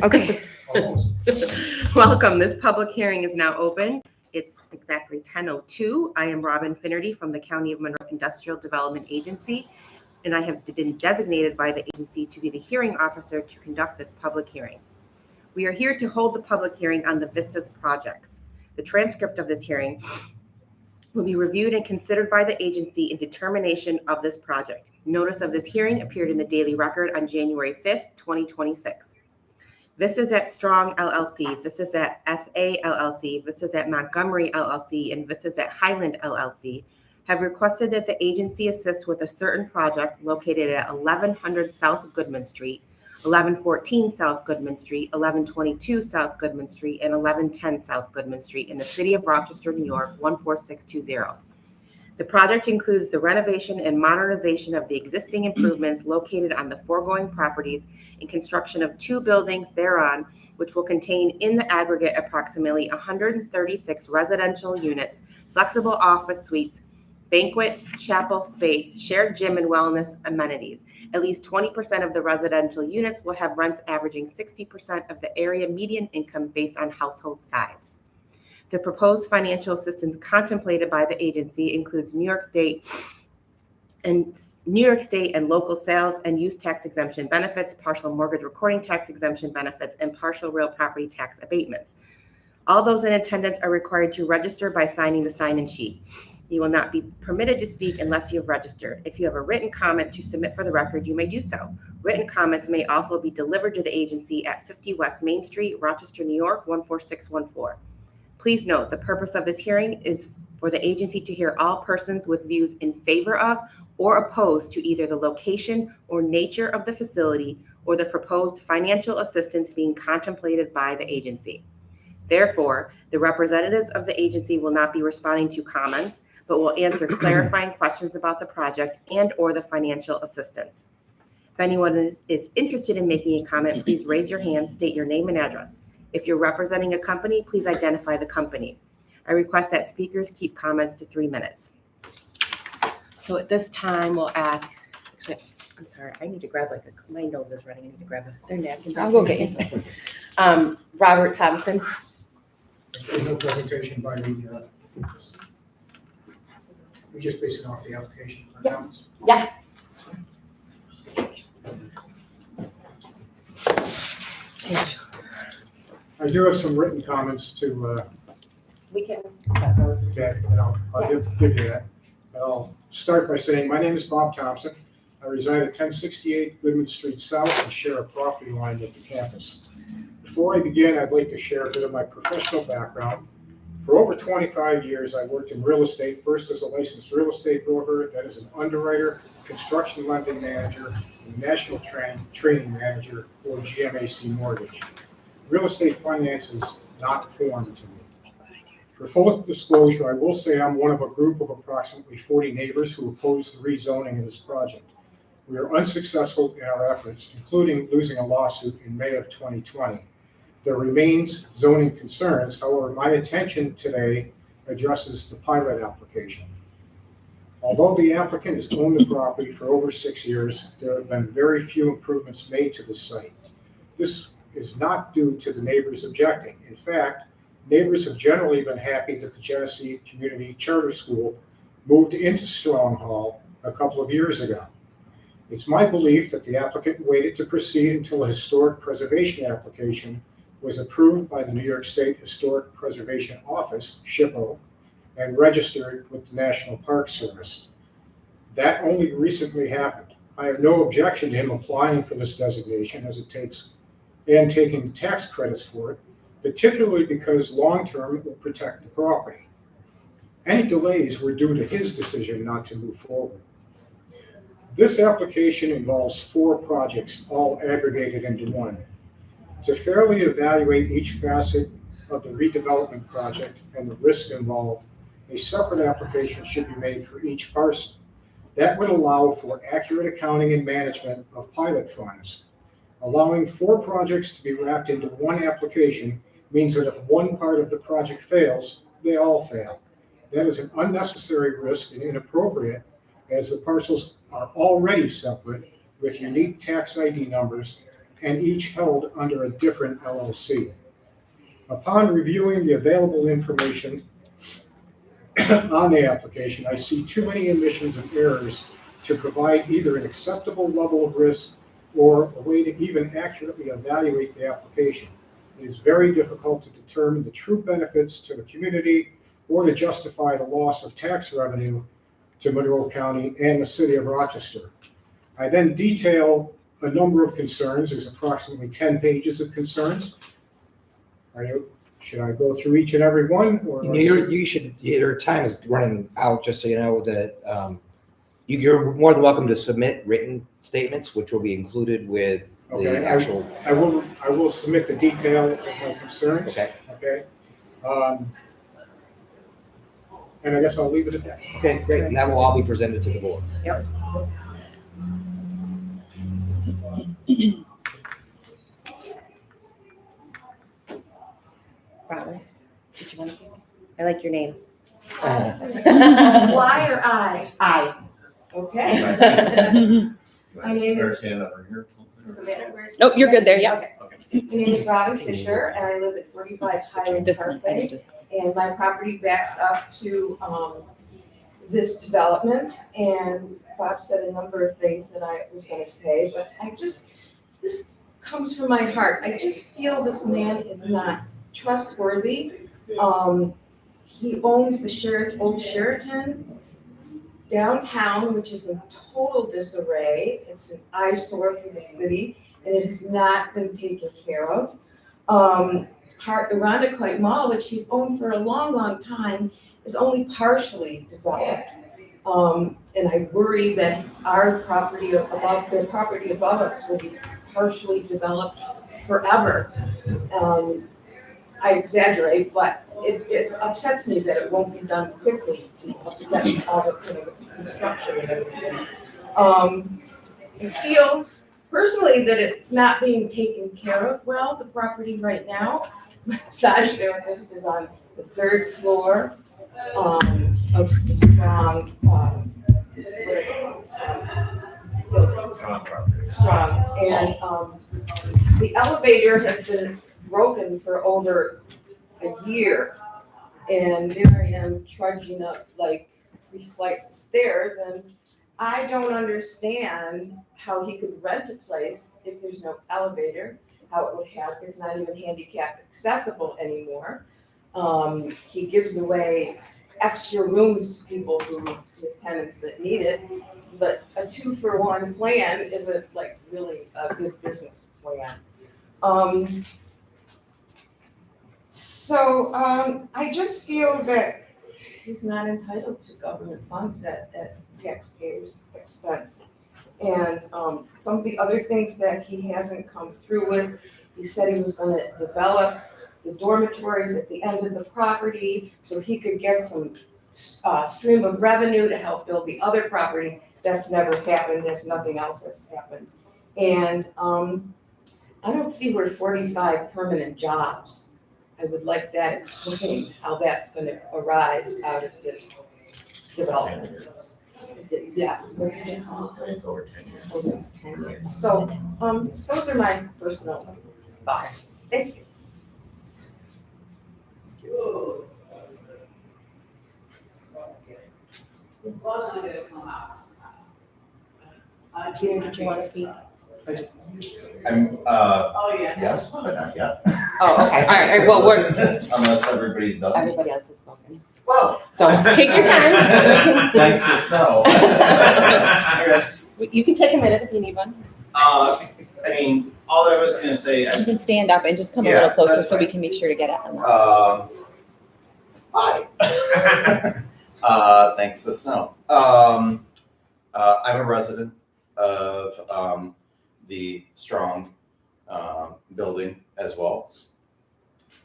Okay. Welcome. This public hearing is now open. It's exactly 10:02. I am Robin Finnerty from the County of Monroe Industrial Development Agency, and I have been designated by the agency to be the hearing officer to conduct this public hearing. We are here to hold the public hearing on the Vistas projects. The transcript of this hearing will be reviewed and considered by the agency in determination of this project. Notice of this hearing appeared in the Daily Record on January 5th, 2026. Vistas at Strong LLC, Vistas at SA LLC, Vistas at Montgomery LLC, and Vistas at Highland LLC have requested that the agency assist with a certain project located at 1100 South Goodman Street, 1114 South Goodman Street, 1122 South Goodman Street, and 1110 South Goodman Street in the city of Rochester, New York, 14620. The project includes the renovation and modernization of the existing improvements located on the foregoing properties and construction of 2 buildings thereon, which will contain in the aggregate approximately 136 residential units, flexible office suites, banquet, chapel space, shared gym and wellness amenities. At least 20% of the residential units will have rents averaging 60% of the area median income based on household size. The proposed financial assistance contemplated by the agency includes New York State and local sales and use tax exemption benefits, partial mortgage recording tax exemption benefits, and partial real property tax abatements. All those in attendance are required to register by signing the sign-in sheet. You will not be permitted to speak unless you have registered. If you have a written comment to submit for the record, you may do so. Written comments may also be delivered to the agency at 50 West Main Street, Rochester, New York, 14614. Please note, the purpose of this hearing is for the agency to hear all persons with views in favor of or opposed to either the location or nature of the facility or the proposed financial assistance being contemplated by the agency. Therefore, the representatives of the agency will not be responding to comments, but will answer clarifying questions about the project and or the financial assistance. If anyone is interested in making a comment, please raise your hand, state your name and address. If you're representing a company, please identify the company. I request that speakers keep comments to 3 minutes. So at this time, we'll ask, actually, I'm sorry, I need to grab my nose is running. I need to grab is there a napkin? I'll go get you. Robert Thompson. There's no presentation by the, we just base it off the application. Yeah. Thank you. I do have some written comments to, We can. okay, and I'll give you that. I'll start by saying, my name is Bob Thompson. I reside at 1068 Goodman Street South and share a property line with the campus. Before I begin, I'd like to share a bit of my professional background. For over 25 years, I worked in real estate, first as a licensed real estate broker, then as an underwriter, construction lending manager, and national training manager for GMAC Mortgage. Real estate finance is not foreign to me. For full disclosure, I will say I'm one of a group of approximately 40 neighbors who oppose the rezoning of this project. We are unsuccessful in our efforts, including losing a lawsuit in May of 2020. There remains zoning concerns. However, my attention today addresses the pilot application. Although the applicant has owned the property for over 6 years, there have been very few improvements made to the site. This is not due to the neighbors objecting. In fact, neighbors have generally been happy that the Genesee Community Charter School moved into Strong Hall a couple of years ago. It's my belief that the applicant waited to proceed until a historic preservation application was approved by the New York State Historic Preservation Office, SHPO, and registered with the National Park Service. That only recently happened. I have no objection to him applying for this designation as it takes and taking tax credits for it, particularly because long-term it will protect the property. Any delays were due to his decision not to move forward. This application involves 4 projects, all aggregated into one. To fairly evaluate each facet of the redevelopment project and the risk involved, a separate application should be made for each parcel. That would allow for accurate accounting and management of pilot funds. Allowing 4 projects to be wrapped into one application means that if one part of the project fails, they all fail. That is an unnecessary risk and inappropriate, as the parcels are already separate with unique tax ID numbers and each held under a different LLC. Upon reviewing the available information on the application, I see too many omissions and errors to provide either an acceptable level of risk or a way to even accurately evaluate the application. It is very difficult to determine the true benefits to the community or to justify the loss of tax revenue to Monroe County and the city of Rochester. I then detail a number of concerns. There's approximately 10 pages of concerns. Should I go through each and every one? Or You should. Your time is running out. Just so you know that you're more than welcome to submit written statements, which will be included with the actual. I will submit the detail of my concerns. Okay. Okay. And I guess I'll leave it at that. Okay, great. And that will all be presented to the board. Yep. Robin, did you want to? I like your name. Y or I? I. Okay. My name is. Stand over here. Does it matter where it's- Nope, you're good there, yeah. Okay. My name is Robin Fisher, and I live at 45 Highland This one, I need Parkway. to. And my property backs up to this development. And Bob said a number of things that I was going to say, but this comes from my heart. I just feel this man is not trustworthy. He owns the old Sheraton downtown, which is in total disarray. It's an eyesore for the city, and it has not been taken care of. The Irondequoit Mall, which he's owned for a long, long time, is only partially developed. And I worry that our property above, the property above us will be partially developed forever. I exaggerate, but it upsets me that it won't be done quickly to upset all the, with the construction and everything. I feel personally that it's not being taken care of well, the property right now. My massage therapist is on the 3rd floor of the strong, strong. And the elevator has been broken for over a year. And there I am trudging up like 3 flights of stairs, and I don't understand how he could rent a place if there's no elevator, how it would happen. It's not even handicap accessible anymore. He gives away extra rooms to people his tenants that need it, but a 2-for-1 plan isn't like really a good business plan. So I just feel that he's not entitled to government funds at taxpayers' expense. And some of the other things that he hasn't come through with, he said he was going to develop the dormitories at the end of the property so he could get some stream of revenue to help build the other property. That's never happened. There's nothing else that's happened. And I don't see where 45 permanent jobs. I would like that explained, how that's going to arise out of this development. Yeah. Over 10 years. Over 10 years. So those are my personal thoughts. Thank you. Peter, did you want to speak? I'm, Oh, yeah. yes, but not yet. Oh, okay. All right. Well, Unless everybody's done. everybody else has spoken. Well. So take your time. Thanks to snow. You can take a minute if you need one. I mean, all I was gonna say, You can stand up and just come a Yeah, little closer that's so we fine. can make sure to get it on the. hi. Thanks to snow. I'm a resident of the Strong building as well.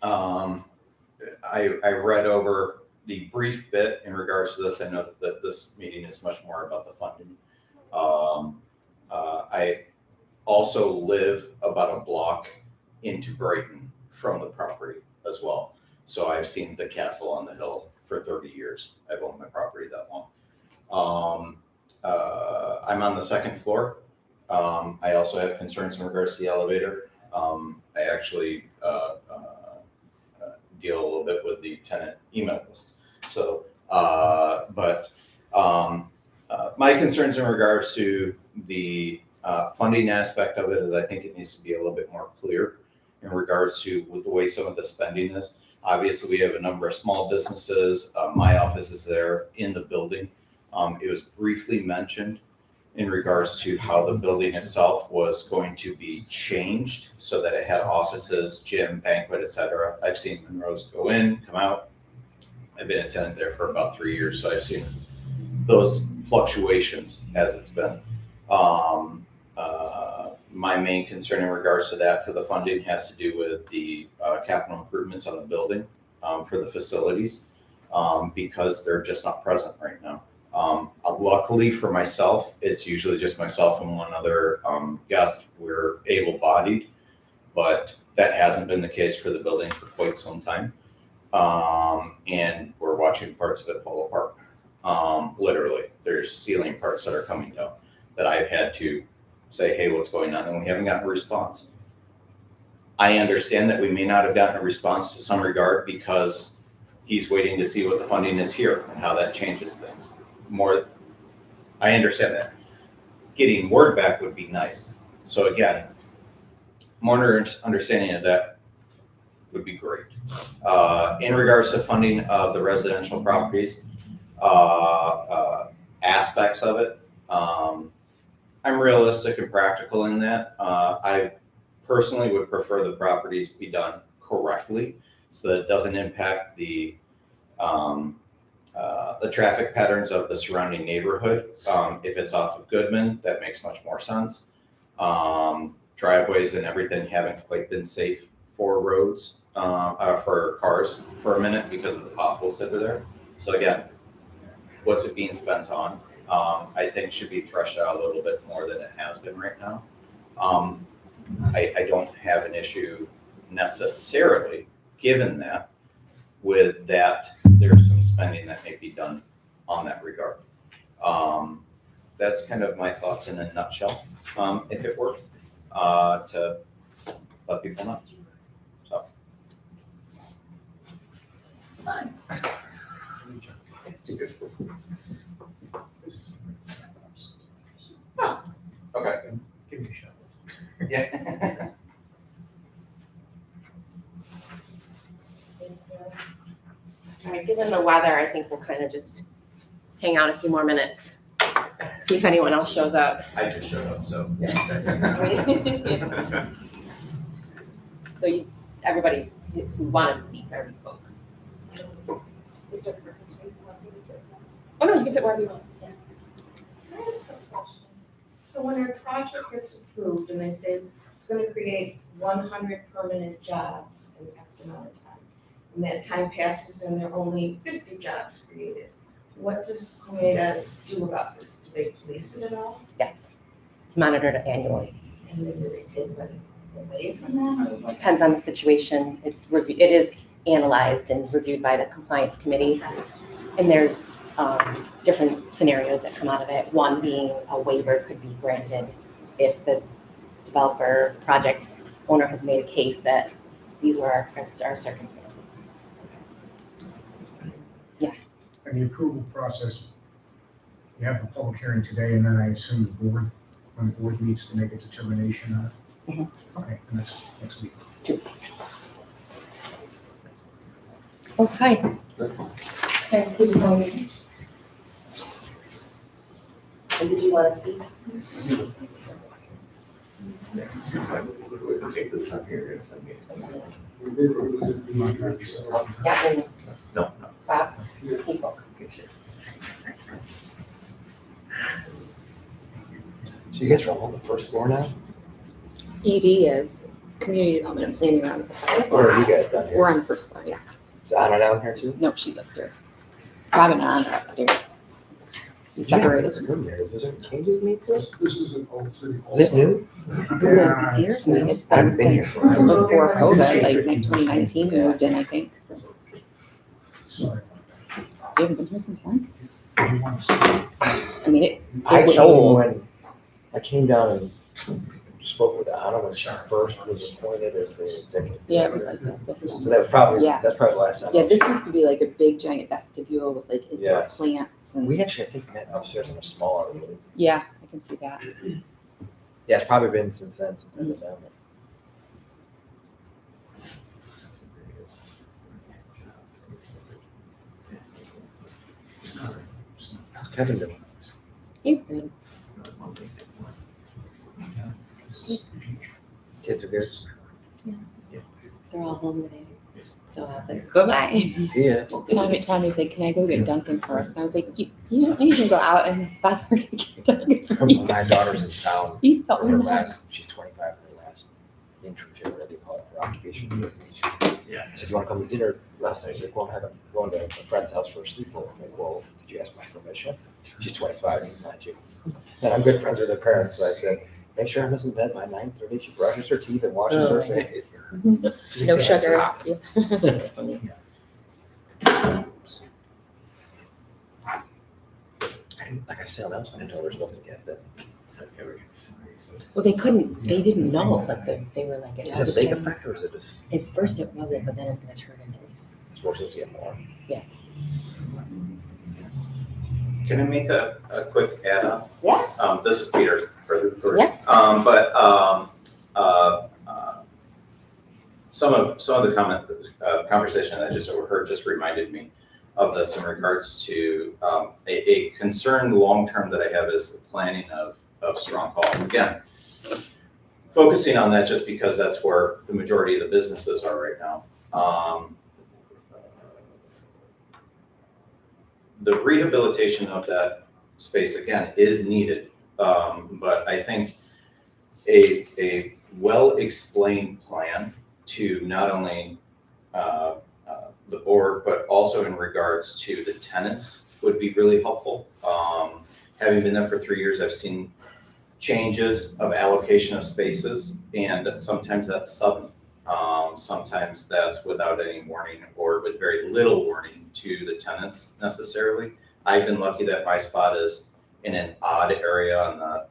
I read over the brief bit in regards to this. I know that this meeting is much more about the funding. I also live about a block into Brighton from the property as well. So I've seen the castle on the hill for 30 years. I've owned my property that long. I'm on the 2nd floor I also have concerns in regards to the elevator. I actually deal a little bit with the tenant email list. So, my concerns in regards to the funding aspect of it is I think it needs to be a little bit more clear in regards to with the way some of the spending is. Obviously, we have a number of small businesses. My office is there in the building. It was briefly mentioned in regards to how the building itself was going to be changed so that it had offices, gym, banquet, etc. I've seen Monroe's go in, come out. I've been a tenant there for about 3 years, so I've seen those fluctuations as it's been. My main concern in regards to that for the funding has to do with the capital improvements on the building for the facilities because they're just not present right now. Luckily for myself, it's usually just myself and one other guest. We're able-bodied, but that hasn't been the case for the building for quite some time. And we're watching parts of it fall apart. Literally, there's ceiling parts that are coming down that I've had to say, hey, what's going on? And we haven't gotten a response. I understand that we may not have gotten a response to some regard because he's waiting to see what the funding is here and how that changes things. More, I understand that. Getting word back would be nice. So again, more understanding of that would be great. In regards to funding of the residential properties, aspects of it, I'm realistic and practical in that. I personally would prefer the properties be done correctly so that it doesn't impact the traffic patterns of the surrounding neighborhood. If it's off of Goodman, that makes much more sense. Driveways and everything haven't quite been safe for roads, for cars for a minute because of the potholes that are there. So again, what's it being spent on? I think should be threshed out a little bit more than it has been right now. I don't have an issue necessarily, given that, with that there's some spending that may be done on that regard. That's kind of my thoughts in a nutshell, if it were, to let people know. So. Fine. Okay. Give me a shot. Yeah. All right, given the weather, I think we'll kind of just hang out a few more minutes. See if anyone else shows up. I just showed up, so. So everybody who wanted to speak already spoke. Oh, no, you can sit wherever you want. Can I ask a question? So when our project gets approved and they say it's gonna create 100 permanent jobs in X amount of time, and that time passes and there are only 50 jobs created, what does Comeda do about this? Do they police it at all? Yes, it's monitored annually. And then do they take money away from them, or what? Depends on the situation. It is analyzed and reviewed by the compliance committee. And there's different scenarios that come out of it. One being a waiver could be granted if the developer, project owner has made a case that these were our circumstances. And the approval process, you have the public hearing today, and then I assume the board, when the board meets to make a determination on it. Mhm. Okay, and that's next week. Okay. And did you want to speak? Yeah, and No. Bob, he spoke. So you guys are all on the first floor now? ED is community development and planning around the side. Or are you guys down here? We're on the first floor, yeah. Is Anna down here too? No, she's upstairs. Robin and Anna are upstairs. We separated. Yeah, room there. Was there changes made to it? This is an old city hall. Is this new? Yeah. Years, I mean, it's I haven't been been here since for a while. before COVID, like in 2019, we moved in, I think. Sorry. You haven't been here since then? Do you want to see? I mean, it I was came old. when I came down and spoke with Anna when she first was appointed as the executive. Yeah, it was director. like that. This So that was probably, Yeah. that's probably the last time. Yeah, this used to be like a big giant vestibule with like indoor Yes. plants and, We actually, I think, met upstairs in a smaller room. yeah, I can see that. Yeah, it's probably been since then, since I've been down there. How's Kevin doing? He's good. Kids are good? They're all home today. So I was like, bye-bye. Yeah. Tommy's like, can I go get Dunkin' first? And I was like, you don't need to go out in this weather to get Dunkin' for you. My daughter's in town. Eat For her something. last, she's 25, her last internship, whatever they call it, for occupation. Yeah. I said, you want to come to dinner last night? She's like, well, I'm going to a friend's house for a sleepover. I'm like, well, did you ask my permission? She's 25, mind you. And I'm good friends with her parents, so I said, make sure Emma's in bed by 9:30. She brushes her teeth and washes her face. She's like, No "Dad, sugar. stop." Yeah. That's funny. Like I said, else I didn't know we were supposed to get this. Well, they didn't know, but they were like, Is it a big effect or is it just, At first it wasn't, but then it's gonna turn into. we're supposed to get more? Can I make a quick add-on? Yeah. This is Peter for the recording. Yeah. Some of the conversation I just overheard just reminded me of this in regards to a concern long-term that I have is the planning of Strong Hall. Again, focusing on that just because that's where the majority of the businesses are right now. The rehabilitation of that space, again, is needed. But I think a well-explained plan to not only the board, but also in regards to the tenants would be really helpful. Having been there for 3 years, I've seen changes of allocation of spaces, and sometimes that's sudden. Sometimes that's without any warning or with very little warning to the tenants necessarily. I've been lucky that my spot is in an odd area on the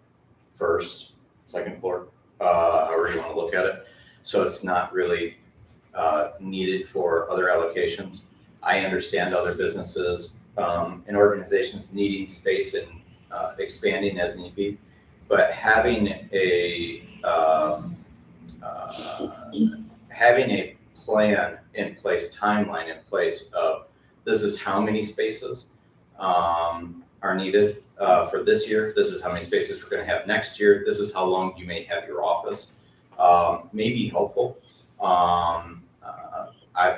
first, second floor, however you want to look at it. So it's not really needed for other allocations. I understand other businesses and organizations needing space and expanding as need be, but having a plan in place, timeline in place of this is how many spaces are needed for this year. This is how many spaces we're going to have next year. This is how long you may have your office. May be helpful.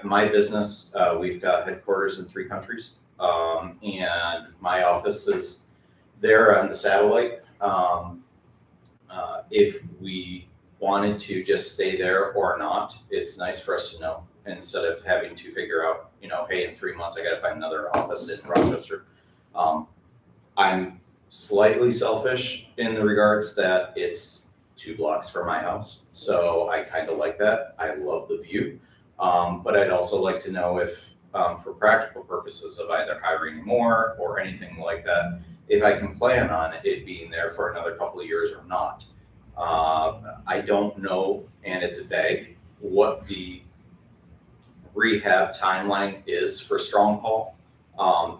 My business, we've got headquarters in 3 countries, and my office is there on the satellite. If we wanted to just stay there or not, it's nice for us to know instead of having to figure out, hey, in 3 months I got to find another office in Rochester. I'm slightly selfish in the regards that it's 2 blocks from my house, so I kind of like that. I love the view, but I'd also like to know if, for practical purposes of either hiring more or anything like that, if I can plan on it being there for another couple of years or not. I don't know, and it's vague, what the rehab timeline is for Strong Hall.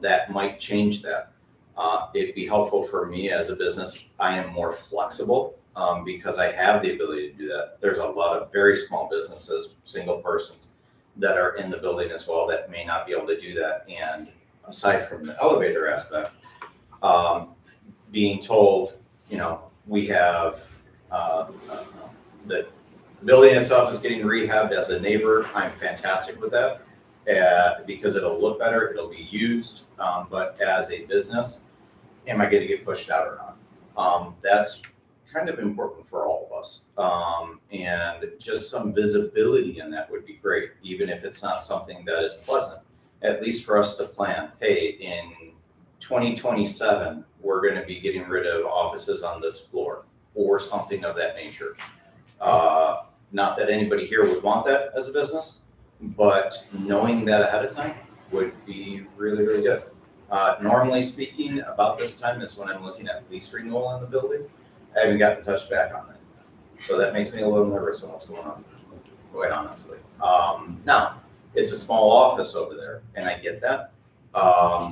That might change that. It'd be helpful for me as a business. I am more flexible because I have the ability to do that. There's a lot of very small businesses, single persons, that are in the building as well that may not be able to do that. And aside from the elevator aspect, being told, we have the building itself is getting rehabbed as a neighbor. I'm fantastic with that because it'll look better, it'll be used. But as a business, am I going to get pushed out or not? That's kind of important for all of us. And just some visibility in that would be great, even if it's not something that is pleasant, at least for us to plan, hey, in 2027, we're going to be getting rid of offices on this floor or something of that nature. Not that anybody here would want that as a business, but knowing that ahead of time would be really, really good. Normally speaking, about this time is when I'm looking at lease renewal in the building. I haven't gotten in touch back on that. So that makes me a little nervous on what's going on, quite honestly. Now, it's a small office over there, and I get that. I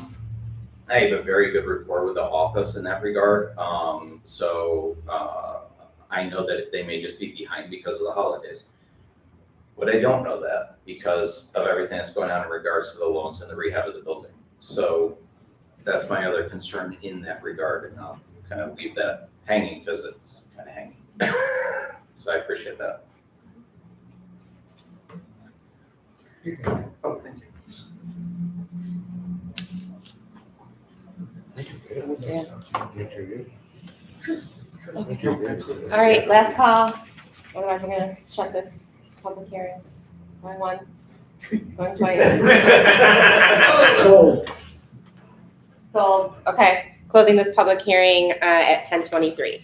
have a very good rapport with the office in that regard. So I know that they may just be behind because of the holidays. But I don't know that because of everything that's going on in regards to the loans and the rehab of the building. So that's my other concern in that regard, and I'll kind of leave that hanging because it's kind of hanging. So I appreciate that. Oh, thank you. All right, last call. Otherwise, we're gonna shut this public hearing. Going once, going twice. So, Sold. Okay, closing this public hearing at 10:23.